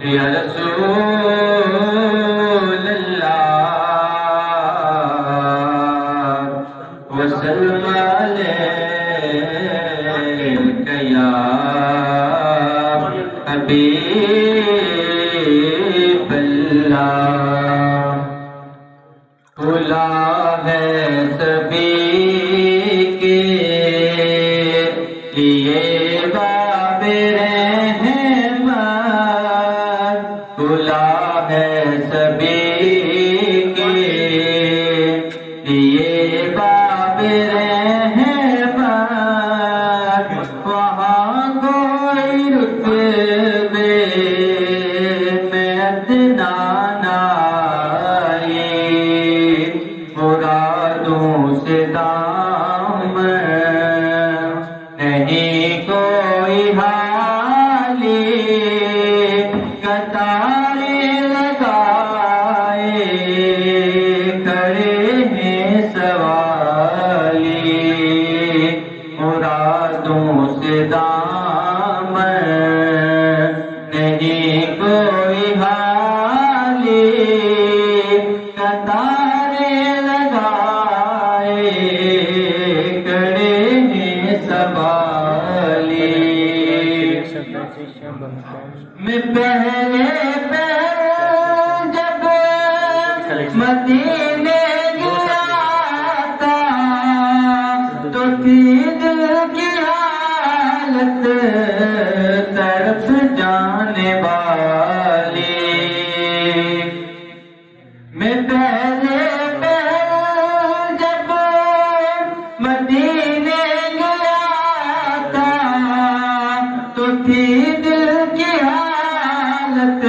یا رسول اللہ وسلم علیک یا حبیب اللہ کھلا ہے سبھی کے لیے باب رحمت کھلا ہے سبھی کے لیے باب رحمت وہاں کوئی رتبے میں ادنا مرادوں سے دامن نہیں کوئی حالی قطاریں لگائے کھڑے ہیں سوالی مرادوں سے دامن نہیں کوئی حالی قطاریں لگائے کھڑے ہیں سوالی میں پہلے جب مدینے گیا تھا تو تھی دل کی حالت طرف جانے والی میں پہلے جب مدینے گیا تھا تو تھی دل کی حالت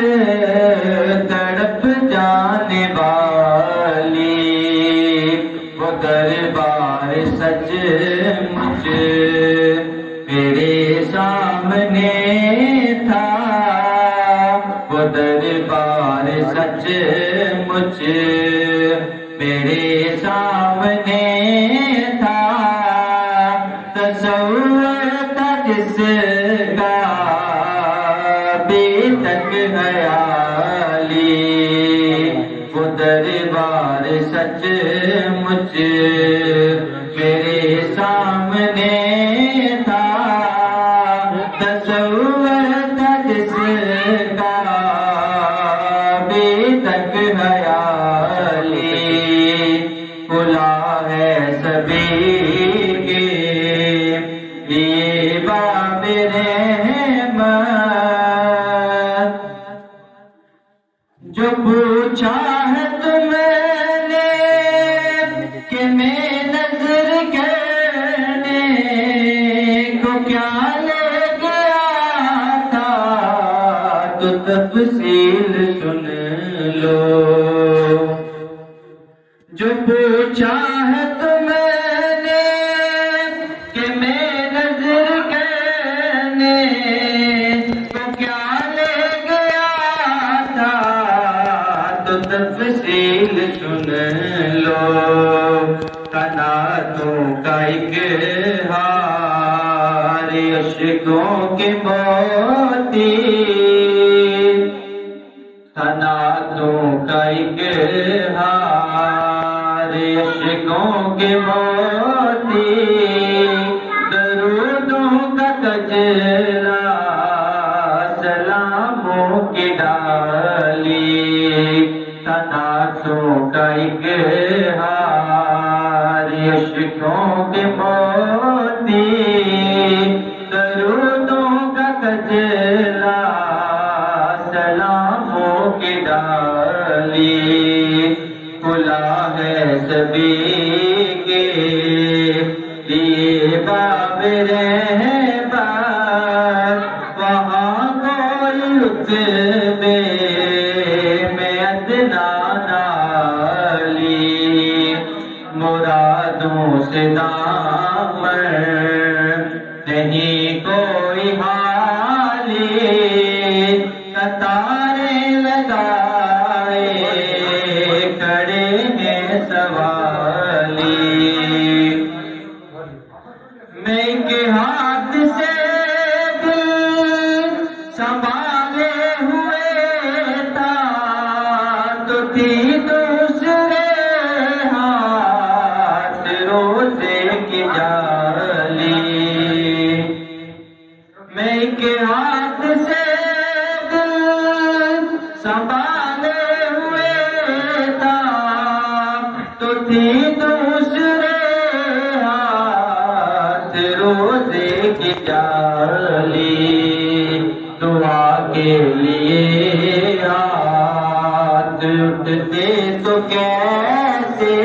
تڑپ جانے والی وہ دربار سچ مچ میرے سامنے تھا وہ دربار سچ مچ میرے سامنے تھا تصور تھا جس کا ابھی تک خیالی وہ دربار سچ مچ میرے سامنے تھا تصور تھا جس کا ابھی تک خیالی کھلا ہے سبھی کے لیے باب رحمت جو پوچھا ہے تم نے کہ میں نظر کرنے کو کیا لے گیا تھا تو تفصیل سن لو جو پوچھا ہے تم نے کہ میں نظر کرنے کو کیا لے گیا تھا تو تفصیل سن لو قناتوں کا اظہار عشقوں کے موتی قناتوں کا اظہار عشقوں کے موتی درودوں کا کجرا سلاموں کی ڈالی قناتوں کا اظہار عشقوں کے موتی درودوں کا کجرا سلاموں کی ڈالی کھلا ہے سبھی کے لیے باب رحمت وہاں کوئی رتبے میں ادنا نالی مرادوں سے دامن نہیں کوئی حالی قطاریں لگائے کھڑے ہیں سوالی میں کے ہاتھ سے دل سنبھالے ہوئے تھا تو تھی دوسرے ہاتھ روزے کی جالی. میں کے ہاتھ سے دل سنبھالے ہوئے تھا تو تھی دوسرے ہاتھ روزے کی جالی. دعا کے لیے ہاتھ اٹھتے تو کیسے,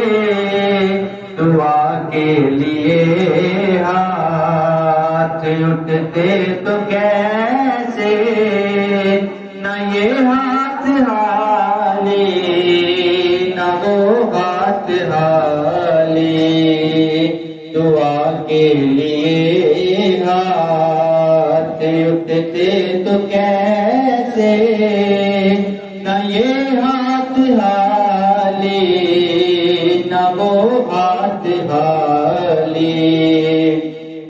دعا کے لیے ہاتھ اٹھتے تو کیسے, نہ یہ ہاتھ حالی نہ وہ ہاتھ حالی. دعا کے لیے ہاتھ اٹھتے تو کیسے, نہ یہ ہاتھ حالی نہ وہ ہاتھ حالی.